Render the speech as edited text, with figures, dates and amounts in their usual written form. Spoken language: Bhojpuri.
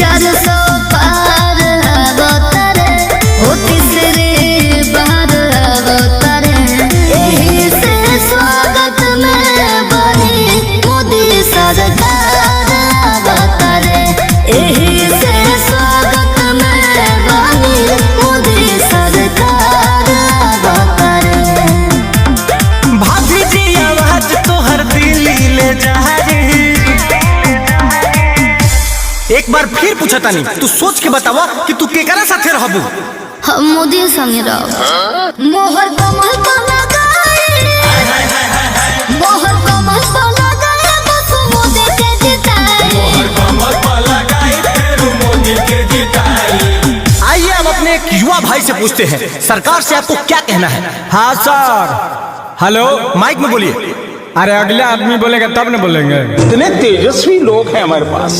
400 पार अवतारे हो तीसरे बार अवतारे यही से स्वागत में बनी मोदी सरकार अवतारे यही से स्वागत में बनी मोदी सरकार अवतारे। भाभी जी आवाज तो हर दिल्ली ले जा रही। एक बार फिर पूछा तानी, तू सोच के बतावा कि तू केकरा साथे रहबू। हम मोदी संगे रहो। मोहर कमल पर लगाए, मोहर कमल पर लगाए बस मोदी के जिताए। मोहर कमल पर लगाए फिर मोदी के जिताए। आइए हम अपने एक युवा भाई से पूछते हैं, सरकार से आपको क्या कहना है। हाँ सर। हेलो, माइक में बोलिए। अरे अगला आदमी बोलेगा तब न बोलेंगे। इतने तेजस्वी लोग हैं हमारे पास।